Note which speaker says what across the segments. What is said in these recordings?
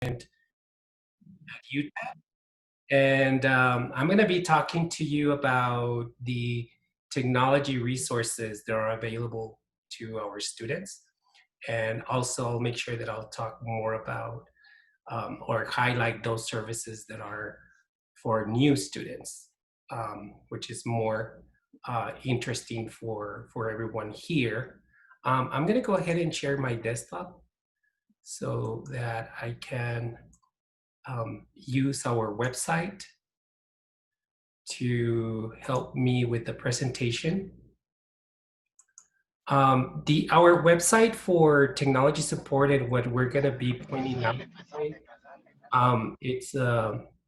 Speaker 1: at UTEP. And I'm going to be talking to you about the technology resources that are available to our students. And also I'll make sure that I'll talk more about or highlight those services that are for new students, which is more interesting for everyone here. I'm going to go ahead and share my desktop so that I can use our website to help me with the presentation. Our website for technology support and what we're going to be pointing out today,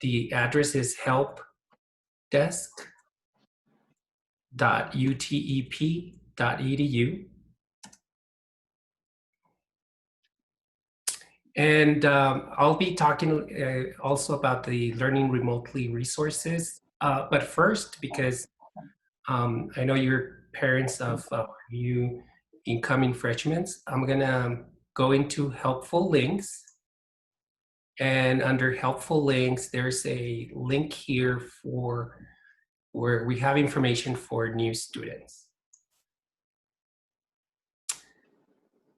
Speaker 1: the address is helpdesk.utep.edu. And I'll be talking also about the learning remotely resources. But first, because I know you're parents of new incoming freshmen, I'm gonna go into helpful links. And under helpful links, there's a link here for where we have information for new students.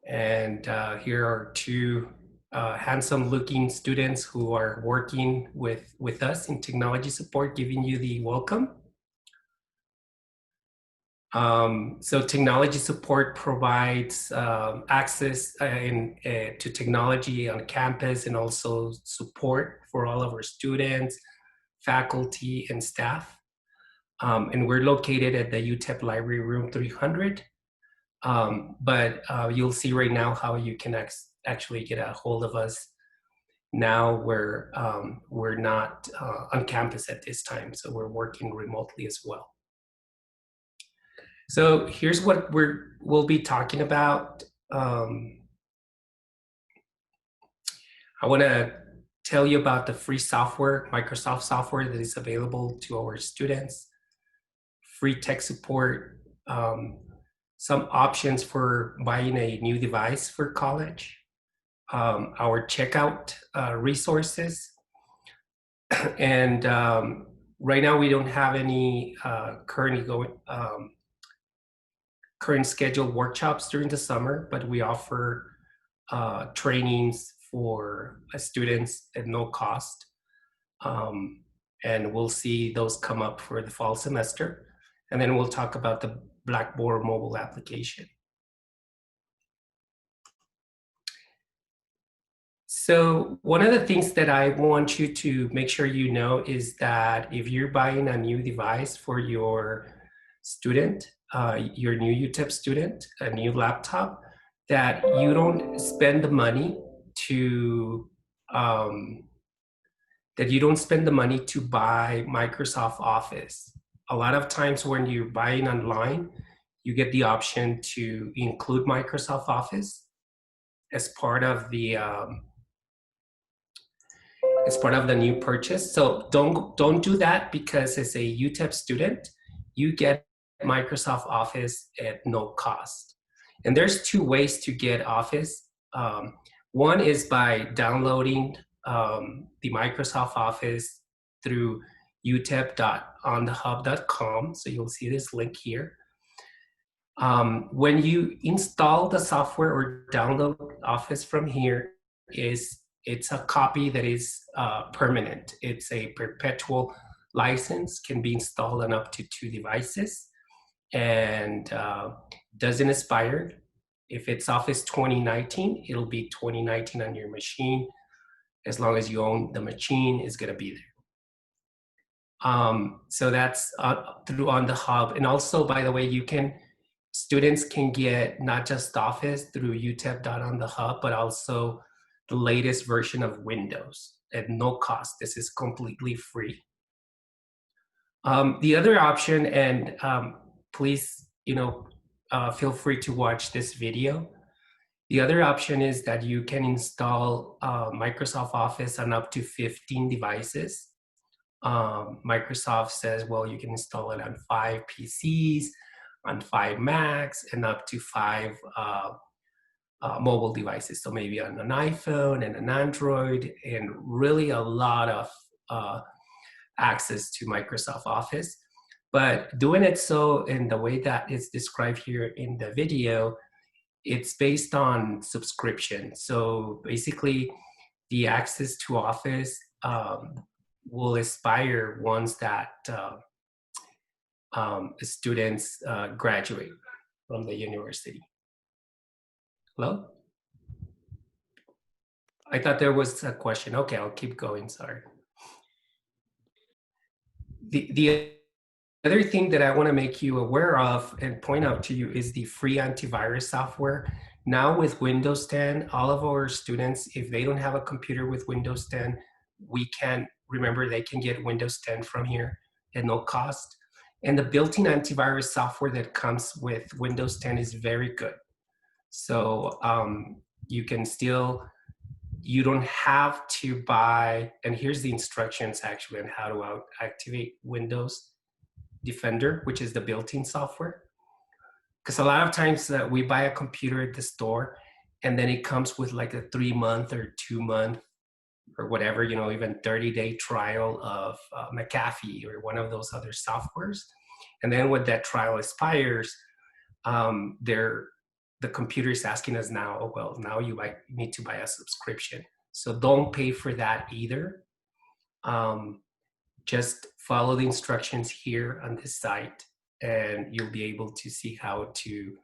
Speaker 1: And here are two handsome looking students who are working with us in technology support, giving you the welcome. So technology support provides access to technology on campus and also support for all of our students, faculty, and staff. And we're located at the UTEP Library Room 300. But you'll see right now how you can actually get a hold of us. Now we're not on campus at this time, so we're working remotely as well. So here's what we'll be talking about. I want to tell you about the free software, Microsoft software that is available to our students, free tech support, some options for buying a new device for college, our checkout resources, and right now we don't have any current scheduled workshops during the summer, but we offer trainings for students at no cost. And we'll see those come up for the fall semester. And then we'll talk about the Blackboard Mobile application. So one of the things that I want you to make sure you know is that if you're buying a new device for your student, your new UTEP student, a new laptop, that you don't spend the money to buy Microsoft Office. A lot of times when you're buying online, you get the option to include Microsoft Office as part of the new purchase. So don't do that, because as a UTEP student, you get Microsoft Office at no cost. And there's two ways to get Office. One is by downloading the Microsoft Office through utep.onthehub.com. So you'll see this link here. When you install the software or download Office from here, it's a copy that is permanent. It's a perpetual license, can be installed on up to 2 devices, and doesn't expire. If it's Office 2019, it'll be 2019 on your machine. As long as you own the machine, it's gonna be there. So that's through On the Hub. And also, by the way, students can get not just Office through utep.onthehub, but also the latest version of Windows at no cost. This is completely free. The other option, and please, feel free to watch this video. The other option is that you can install Microsoft Office on up to 15 devices. Microsoft says, well, you can install it on 5 PCs, on 5 Macs, and up to 5 mobile devices. So maybe on an iPhone and an Android, and really a lot of access to Microsoft Office. But doing it so in the way that is described here in the video, it's based on subscription. So basically, the access to Office will expire once that students graduate from the university. Hello? I thought there was a question. Okay, I'll keep going, sorry. The other thing that I want to make you aware of and point out to you is the free antivirus software. Now with Windows 10, all of our students, if they don't have a computer with Windows 10, we can, remember, they can get Windows 10 from here at no cost. And the built-in antivirus software that comes with Windows 10 is very good. So you can still, you don't have to buy, and here's the instructions actually on how to activate Windows Defender, which is the built-in software. Because a lot of times we buy a computer at the store and then it comes with like a 3-month or 2-month or whatever, you know, even 30-day trial of McAfee or one of those other softwares. And then when that trial expires, the computer is asking us now, oh, well, now you need to buy a subscription. So don't pay for that either. Just follow the instructions here on this site and you'll be able to see how to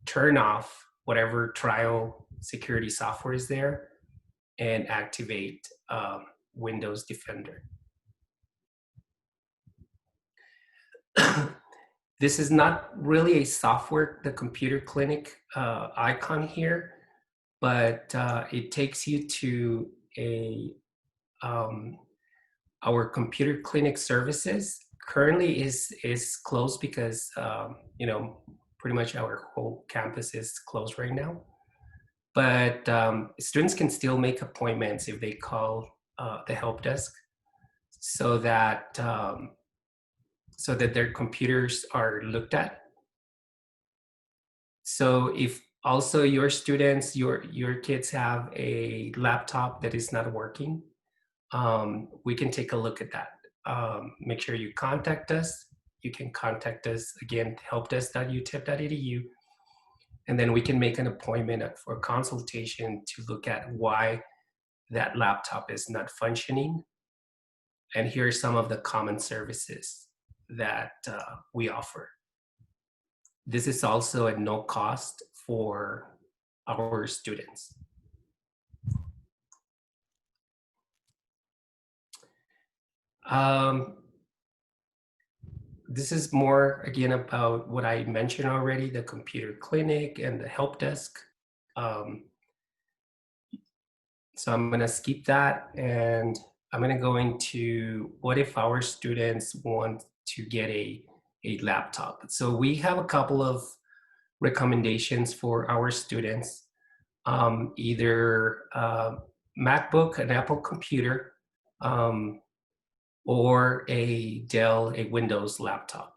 Speaker 1: turn off whatever trial security software is there and activate Windows Defender. This is not really a software, the Computer Clinic icon here, but it takes you to our Computer Clinic services. Currently is closed because you know, pretty much our whole campus is closed right now. But students can still make appointments if they call the help desk, so that their computers are looked at. So if also your students, your kids have a laptop that is not working, we can take a look at that. Make sure you contact us. You can contact us again, helpdesk.utep.edu, and then we can make an appointment for consultation to look at why that laptop is not functioning. And here are some of the common services that we offer. This is also at no cost for our students. This is more, again, about what I mentioned already, the Computer Clinic and the help desk. So I'm gonna skip that and I'm gonna go into what if our students want to get a laptop. So we have a couple of recommendations for our students. Either MacBook, an Apple computer, or a Dell, a Windows laptop.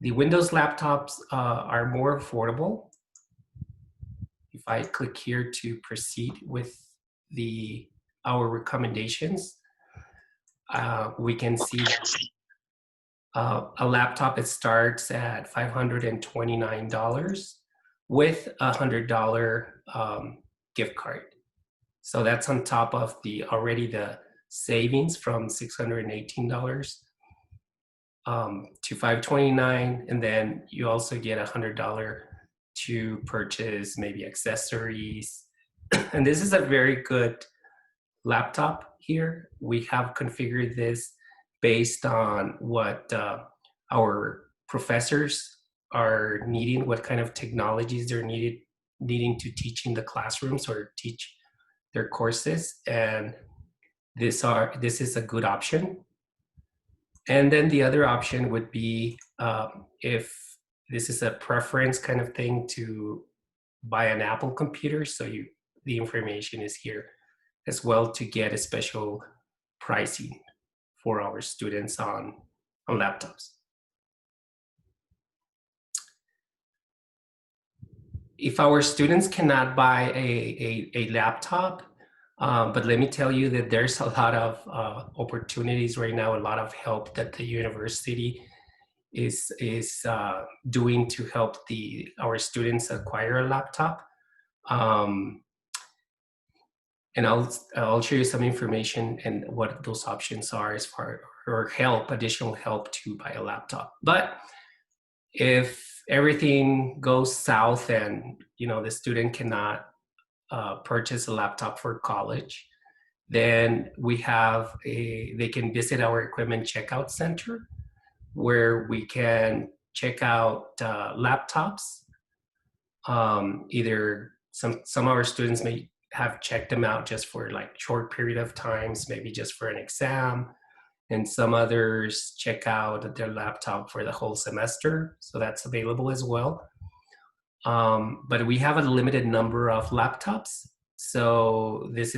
Speaker 1: The Windows laptops are more affordable. If I click here to proceed with our recommendations, we can see that a laptop, it starts at $529 with a $100 gift card. So that's on top of the savings from $618 to $529, and then you also get $100 to purchase maybe accessories. And this is a very good laptop here. We have configured this based on what our professors are needing, what kind of technologies they're needing to teach in the classrooms or teach their courses, and this is a good option. And then the other option would be if this is a preference kind of thing, to buy an Apple computer. So the information is here as well to get a special pricing for our students on laptops. if our students cannot buy a laptop, but let me tell you that there's a lot of opportunities right now, a lot of help that the university is doing to help our students acquire a laptop. Um, and I'll show you some information and what those options are as far or additional help to buy a laptop. But if everything goes south and the student cannot purchase a laptop for college, then they can visit our equipment checkout center where we can check out laptops. Either some of our students may have checked them out just for like short period of times, maybe just for an exam, and some others check out their laptop for the whole semester. So that's available as well. But we have a limited number of laptops. So this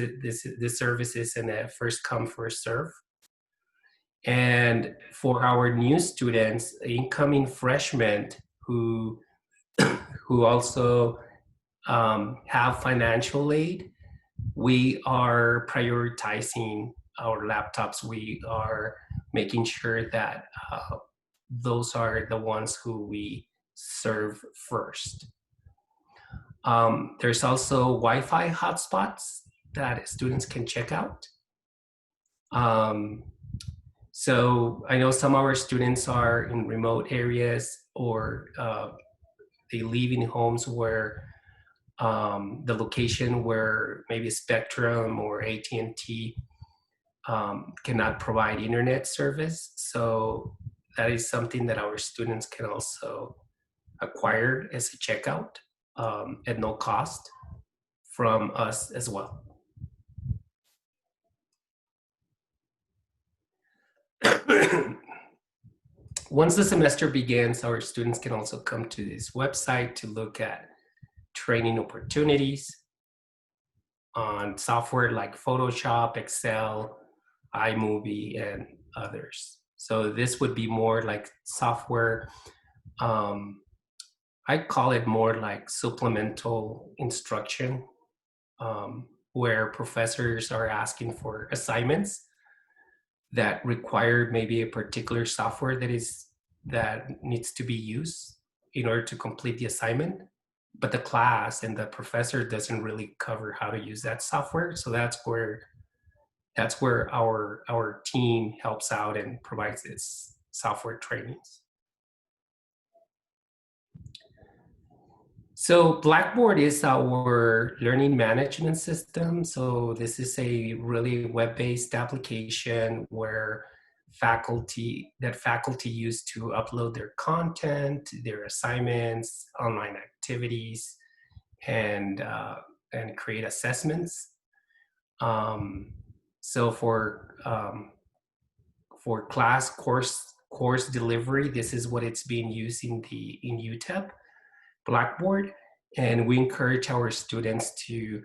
Speaker 1: service is in a first come, first serve. And for our new students, incoming freshmen who also have financial aid, we are prioritizing our laptops. We are making sure that those are the ones who we serve first. There's also Wi-Fi hotspots that students can check out. So I know some of our students are in remote areas, or they live in homes where the location where maybe Spectrum or AT&T cannot provide internet service. So that is something that our students can also acquire as a checkout at no cost from us as well. Once the semester begins, our students can also come to this website to look at training opportunities on software like Photoshop, Excel, iMovie, and others. So this would be more like software. I call it more like supplemental instruction, where professors are asking for assignments that require maybe a particular software that needs to be used in order to complete the assignment, but the class and the professor doesn't really cover how to use that software. So that's where our team helps out and provides this software trainings. So Blackboard is our learning management system. So this is a really web-based application where faculty use to upload their content, their assignments, online activities, and create assessments. So for course delivery, this is what it's being used in UTEP Blackboard, and we encourage our students to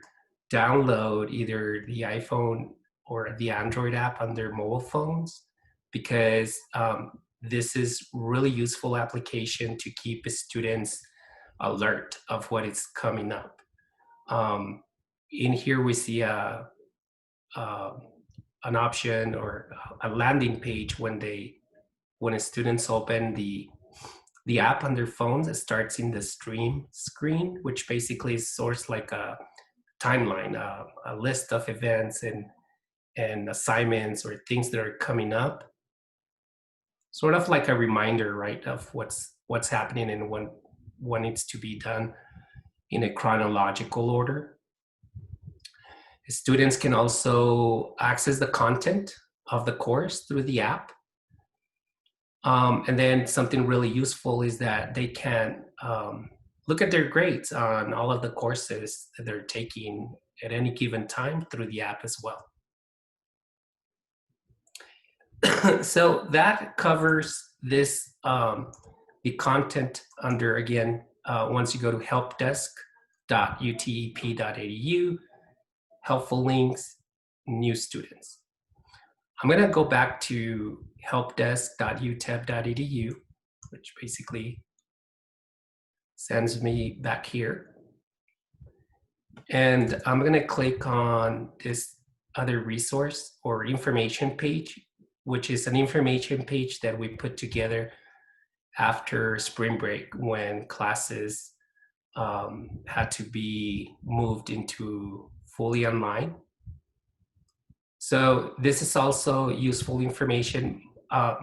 Speaker 1: download either the iPhone or the Android app on their mobile phones, because this is really useful application to keep students alert of what is coming up. In here we see an option or a landing page when students open the app on their phones. It starts in the stream screen, which basically is sourced like a timeline, a list of events and assignments or things that are coming up. Sort of like a reminder, right, of what's happening and what needs to be done in a chronological order. Students can also access the content of the course through the app. And then something really useful is that they can look at their grades on all of the courses that they're taking at any given time through the app as well. So that covers this, the content under, again, once you go to helpdesk.utep.edu, helpful links, new students. I'm going to go back to helpdesk.utep.edu, which basically sends me back here. And I'm going to click on this other resource or information page, which is an information page that we put together after spring break when classes had to be moved into fully online. So this is also useful information.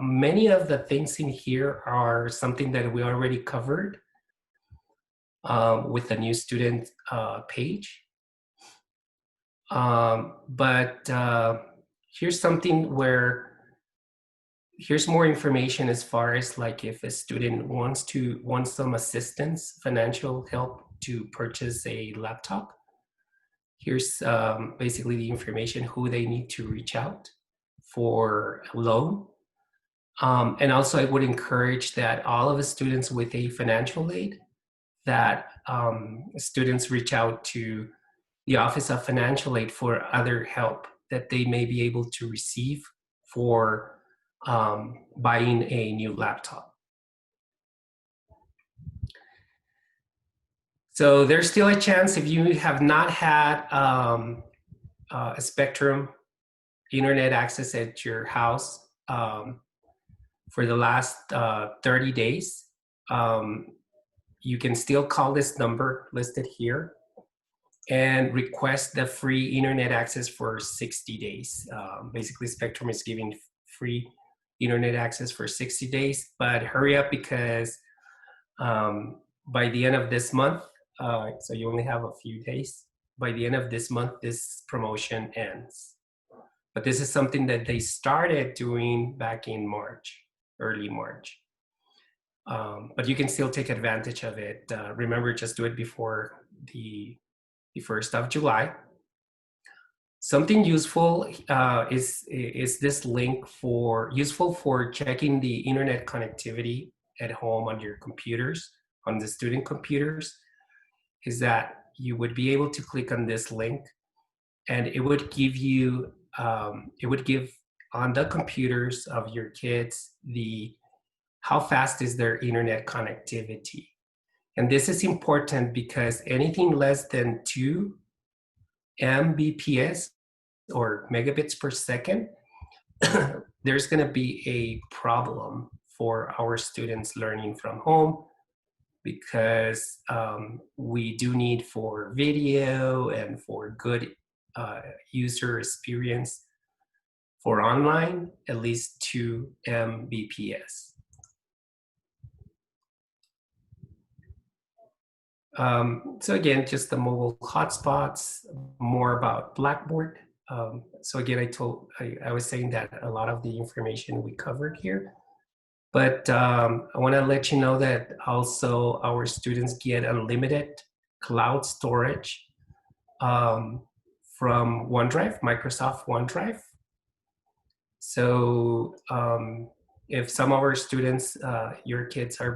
Speaker 1: Many of the things in here are something that we already covered with the new student page. But here's something where here's more information as far as like if a student wants some assistance, financial help to purchase a laptop. Here's basically the information who they need to reach out for a loan. And also I would encourage that all of the students with a financial aid, that students reach out to the Office of Financial Aid for other help that they may be able to receive for buying a new laptop. So there's still a chance if you have not had a Spectrum internet access at your house for the last 30 days, you can still call this number listed here and request the free internet access for 60 days. Basically, Spectrum is giving free internet access for 60 days, but hurry up because by the end of this month, so you only have a few days, by the end of this month, this promotion ends. But this is something that they started doing back in March, early March. But you can still take advantage of it. Remember, just do it before the 1st of July. Something useful is this link useful for checking the internet connectivity at home on your computers, on the student computers, is that you would be able to click on this link and it would give you, it would give on the computers of your kids how fast is their internet connectivity. And this is important because anything less than 2 Mbps or megabits per second, there's going to be a problem for our students learning from home because we do need for video and for good user experience for online at least 2 Mbps. So again, just the mobile hotspots, more about Blackboard. So again, I was saying that a lot of the information we covered here, but I want to let you know that also our students get unlimited cloud storage from OneDrive, Microsoft OneDrive. So if some of our students, your kids are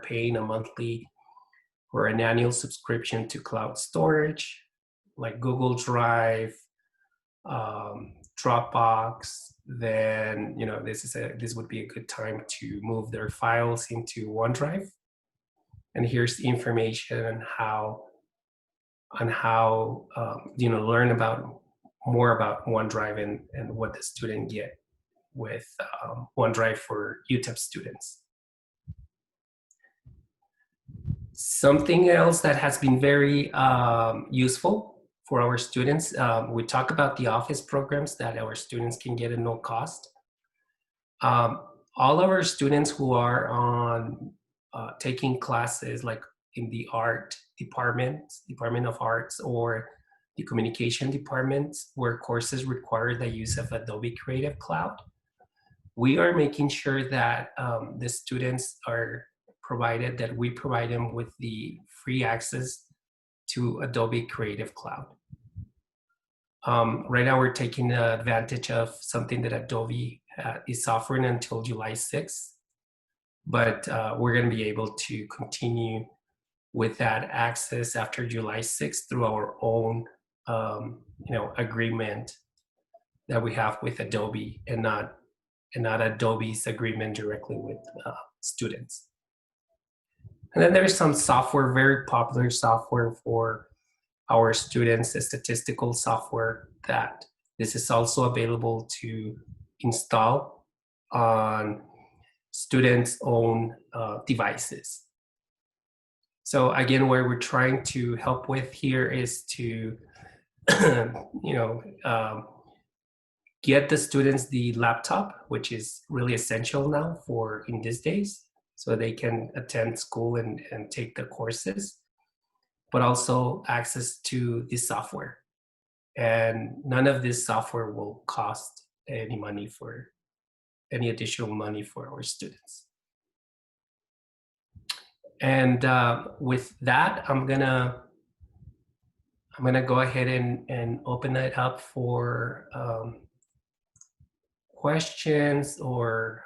Speaker 1: paying a monthly or an annual subscription to cloud storage, like Google Drive, Dropbox, then this would be a good time to move their files into OneDrive. And here's the information on how learn more about OneDrive and what the student get with OneDrive for UTEP students. Something else that has been very useful for our students, we talk about the office programs that our students can get at no cost. All of our students who are on taking classes like in the art Department of Arts, or the communication departments, where courses require the use of Adobe Creative Cloud, we are making sure that the students are provided, that we provide them with the free access to Adobe Creative Cloud. Right now we're taking advantage of something that Adobe is offering until July 6th, but we're going to be able to continue with that access after July 6th through our own agreement that we have with Adobe, and not Adobe's agreement directly with students. And then there's some software, very popular software for our students a statistical software that this is also available to install on students' own devices. So again, where we're trying to help with here is to, you know, get the students the laptop, which is really essential now for in these days, so they can attend school and take the courses, but also access to the software. And none of this software will cost any money for any additional money for our students. And with that, I'm gonna go ahead and open it up for questions or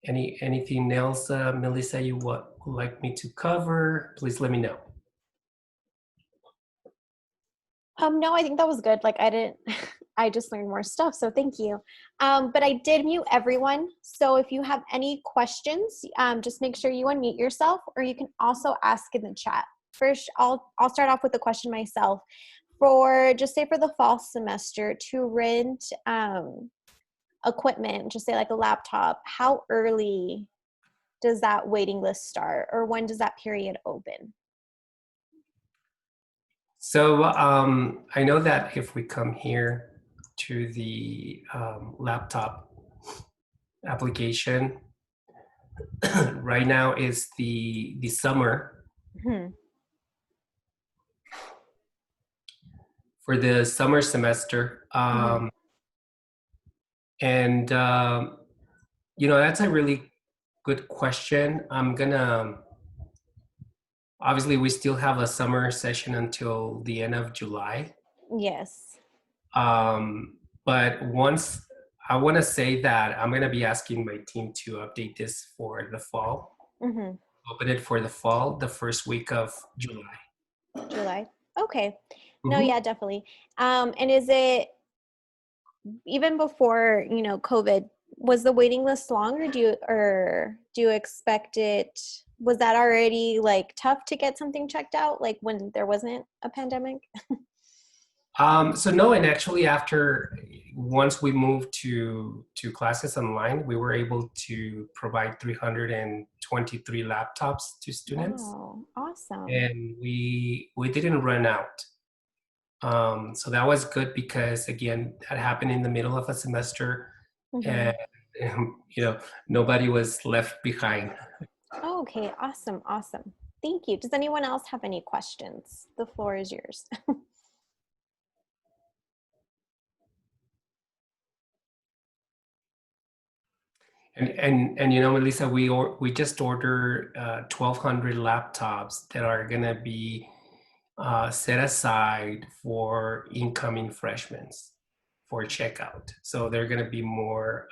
Speaker 1: anything else, Melissa, you would like me to cover. Please let me know.
Speaker 2: No, I think that was good. Like I didn't, I just learned more stuff. So thank you. But I did mute everyone. So if you have any questions, just make sure you unmute yourself, or you can also ask in the chat. First, I'll start off with a question myself. For just say for the fall semester to rent equipment, just say like a laptop, how early does that waiting list start, or when does that period open?
Speaker 1: So I know that if we come here to the laptop application, right now is the summer. For the summer semester. And, you know, that's a really good question. I'm gonna, obviously we still have a summer session until the end of July.
Speaker 2: Yes.
Speaker 1: But once, I wanna say that I'm gonna be asking my team to update this for the fall. Open it for the fall, the first week of July.
Speaker 2: July. Okay. No, yeah, definitely. And is it, even before, you know, COVID, was the waiting list long, or do you expect it, was that already like tough to get something checked out, like when there wasn't a pandemic?
Speaker 1: So no, and actually once we moved to classes online, we were able to provide 323 laptops to students.
Speaker 2: Wow, awesome.
Speaker 1: And we didn't run out. So that was good because again, that happened in the middle of a semester, and you know, nobody was left behind.
Speaker 2: Okay, awesome, awesome. Thank you. Does anyone else have any questions? The floor is yours.
Speaker 1: And you know, Melissa, we just ordered 1,200 laptops that are gonna be set aside for incoming freshmen for checkout. So they're going to be more,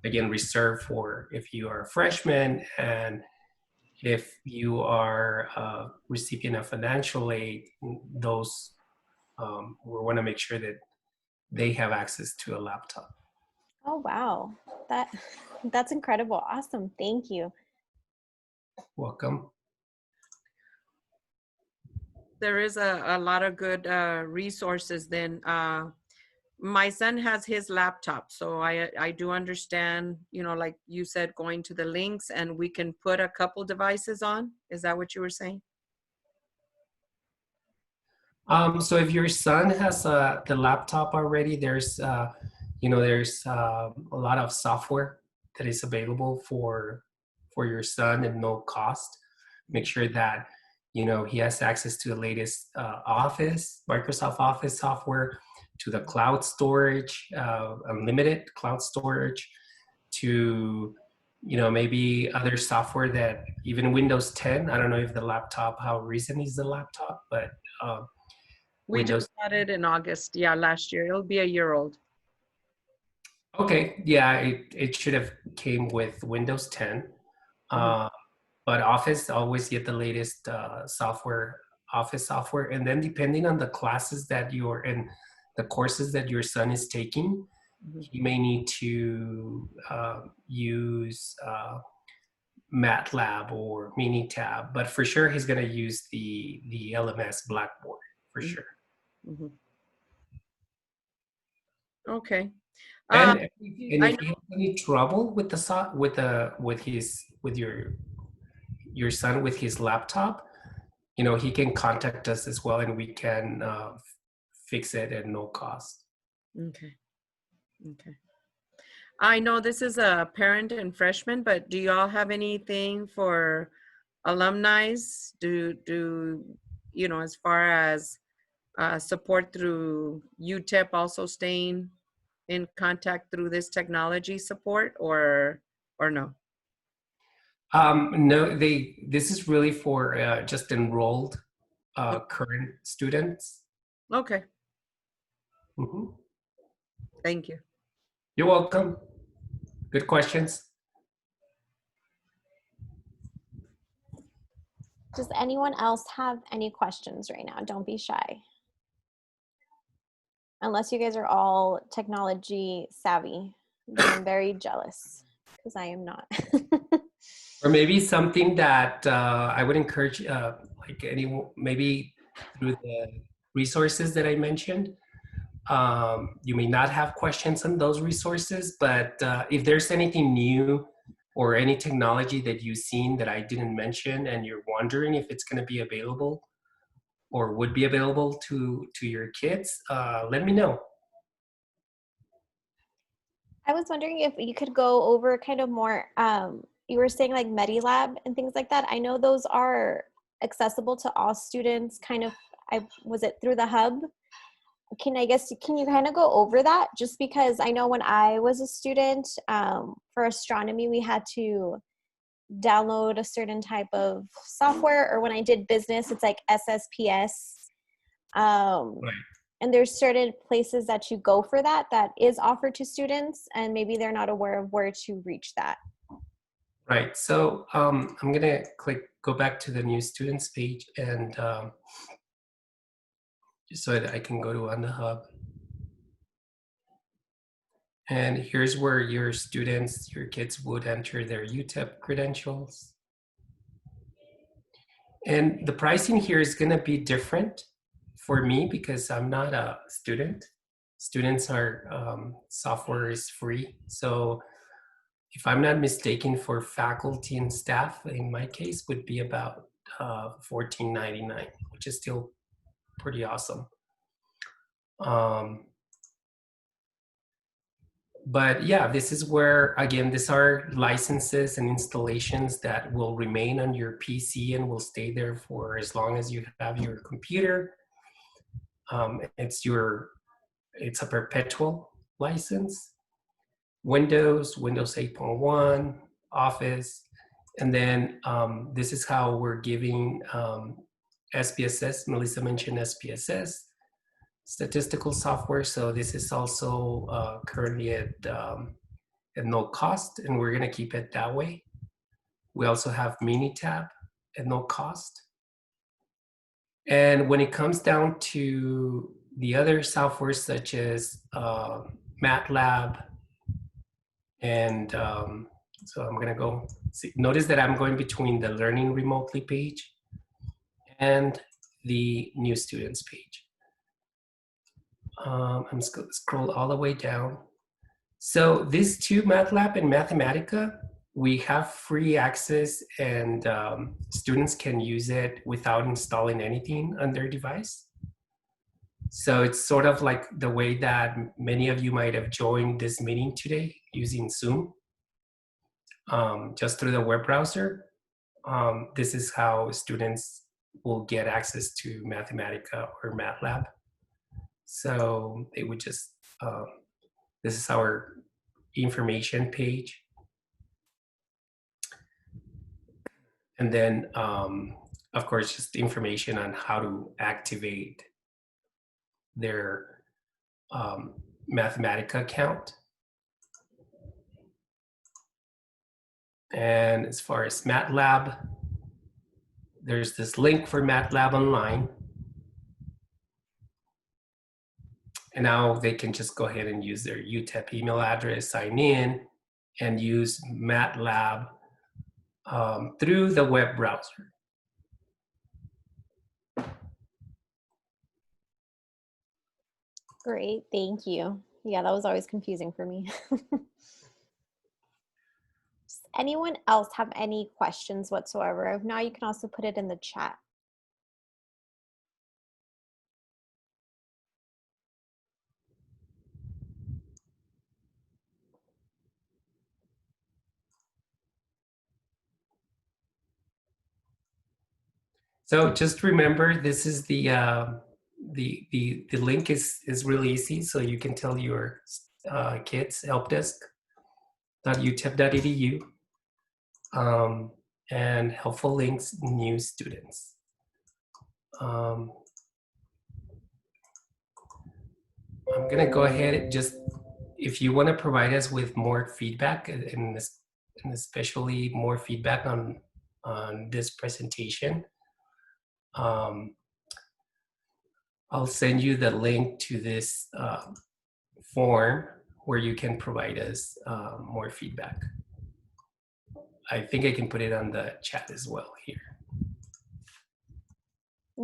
Speaker 1: again, reserved for if you are a freshman and if you are a recipient of financial aid, those, we want to make sure that they have access to a laptop.
Speaker 2: Oh, wow. That's incredible. Awesome. Thank you.
Speaker 1: Welcome.
Speaker 3: There is a lot of good resources then. My son has his laptop, so I do understand, you know, like you said, going to the links and we can put a couple devices on. Is that what you were saying?
Speaker 1: So if your son has the laptop already, there's, you know, there's a lot of software that is available for your son at no cost. Make sure that, you know, he has access to the latest Microsoft Office software, to the cloud storage, unlimited cloud storage, to, you know, maybe other software that even Windows 10. I don't know if the laptop, how recent is the laptop, but
Speaker 3: We
Speaker 1: Windows.
Speaker 3: just got it in August. Yeah, last year. It'll be a year old.
Speaker 1: Okay, yeah, it should have came with Windows 10. But Office, always get the latest Office software. And then depending on the classes that you're in, the courses that your son is taking, he may need to use MATLAB or Minitab, but for sure he's going to use the LMS Blackboard for
Speaker 3: Mhm.
Speaker 1: sure.
Speaker 3: Mhm. Okay.
Speaker 1: And
Speaker 3: Um,
Speaker 1: and
Speaker 3: I
Speaker 1: if he has any trouble with the with your son with his laptop, he can contact us as well, and we can fix it at no cost.
Speaker 3: Okay. Okay. I know this is a parent and freshman, but do y'all have anything for alumni? As far as support through UTEP also staying in contact through this technology support or no?
Speaker 1: No, this is really for just enrolled
Speaker 3: Oh,
Speaker 1: current students.
Speaker 3: okay.
Speaker 1: Mhm.
Speaker 3: Thank you.
Speaker 1: You're welcome. Good questions.
Speaker 2: Does anyone else have any questions right now? Don't be shy. Unless you guys are all technology savvy, then I'm very jealous because I am not.
Speaker 1: Or maybe something that I would encourage, like maybe through the resources that I mentioned. You may not have questions on those resources, but if there's anything new or any technology that you've seen that I didn't mention and you're wondering if it's going to be available or would be available to your kids, let me know.
Speaker 2: I was wondering if you could go over kind of more, you were saying like Medilab and things like that. I know those are accessible to all students kind of, was it through the hub? Can you kind of go over that? Just because I know when I was a student, for astronomy, we had to download a certain type of software, or when I did business, it's like SSPS. Um,
Speaker 1: Right.
Speaker 2: and there's certain places that you go for that is offered to students, and maybe they're not aware of where to reach that.
Speaker 1: Right. So I'm going to go back to the new students page and just so that I can go to on the hub. And here's where your kids would enter their UTEP credentials. And the pricing here is going to be different for me because I'm not a student. Students are, software is free. So if I'm not mistaken, for faculty and staff, in my case, would be about $14.99, which is still pretty awesome. But yeah, this is where, again, these are licenses and installations that will remain on your PC and will stay there for as long as you have your computer. It's a perpetual license. Windows 8.1, Office, and then this is how we're giving SPSS. Melissa mentioned SPSS, statistical software. So this is also currently at no cost, and we're going to keep it that way. We also have Minitab at no cost. And when it comes down to the other software such as MATLAB, and so I'm going to go see. Notice that I'm going between the Learning Remotely page and the New Students page. I'm just going to scroll all the way down. So these two, MATLAB and Mathematica, we have free access, and students can use it without installing anything on their device. So it's sort of like the way that many of you might have joined this meeting today using Zoom, just through the web browser. This is how students will get access to Mathematica or MATLAB. So they would just, this is our information page. And then, of course, just information on how to activate their Mathematica account. And as far as MATLAB, there's this link for MATLAB Online. And now they can just go ahead and use their UTEP email address, sign in, and use MATLAB through the web browser.
Speaker 2: Great, thank you. Yeah, that was always confusing for me. Does anyone else have any questions whatsoever? If not, you can also put it in the chat.
Speaker 1: So just remember, this is the link is really easy. So you can tell your kids helpdesk.utep.edu and helpful links, new students. I'm gonna go ahead and just, if you want to provide us with more feedback and especially more feedback on this presentation, I'll send you the link to this form where you can provide us more feedback. I think I can put it on the chat as well here.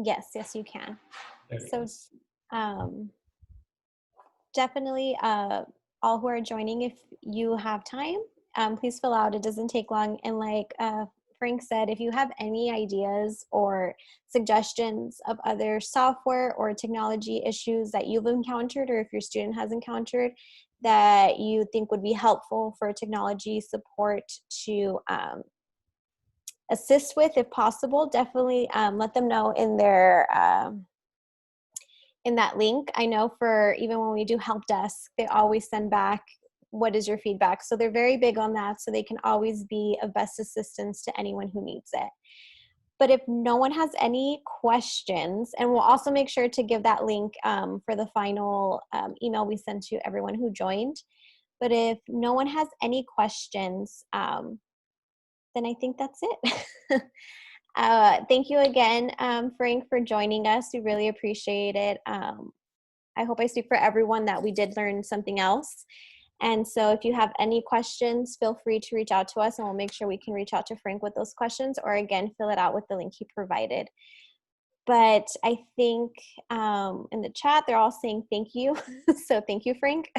Speaker 2: Yes, yes, you can.
Speaker 1: There it
Speaker 2: So
Speaker 1: is.
Speaker 2: definitely all who are joining, if you have time, please fill out. It doesn't take long. And like Frank said, if you have any ideas or suggestions of other software or technology issues that you've encountered, or if your student has encountered that you think would be helpful for technology support to assist with, if possible, definitely let them know in their in that link. I know for even when we do help desk, they always send back, what is your feedback? So they're very big on that, so they can always be of best assistance to anyone who needs it. But if no one has any questions, and we'll also make sure to give that link for the final email we send to everyone who joined. But if no one has any questions, then I think that's it. Thank you again, Frank, for joining us. We really appreciate it. I hope I speak for everyone that we did learn something else. And so if you have any questions, feel free to reach out to us and we'll make sure we can reach out to Frank with those questions, or again, fill it out with the link he provided. But I think in the chat, they're all saying thank you. So thank you, Frank.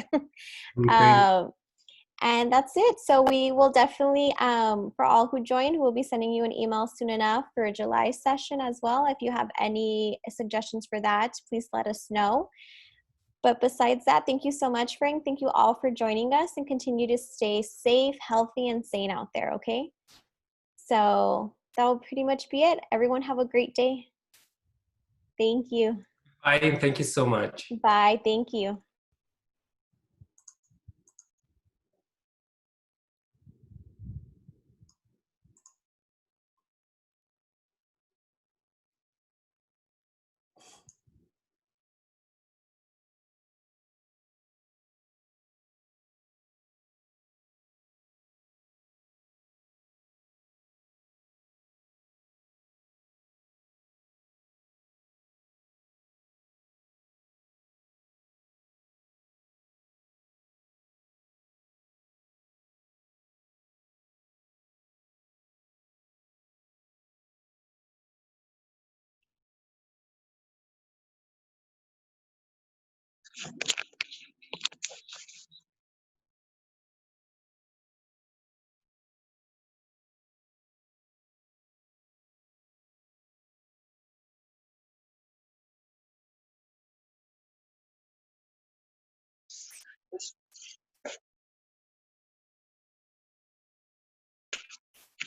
Speaker 2: And that's it. So we will definitely, for all who joined, we'll be sending you an email soon enough for a July session as well. If you have any suggestions for that, please let us know. But besides that, thank you so much, Frank. Thank you all for joining us, and continue to stay safe, healthy, and sane out there, okay? So that will pretty much be it. Everyone have a great day. Thank you.
Speaker 1: Bye, and thank you so much.
Speaker 2: Bye. Thank you.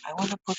Speaker 4: I want to put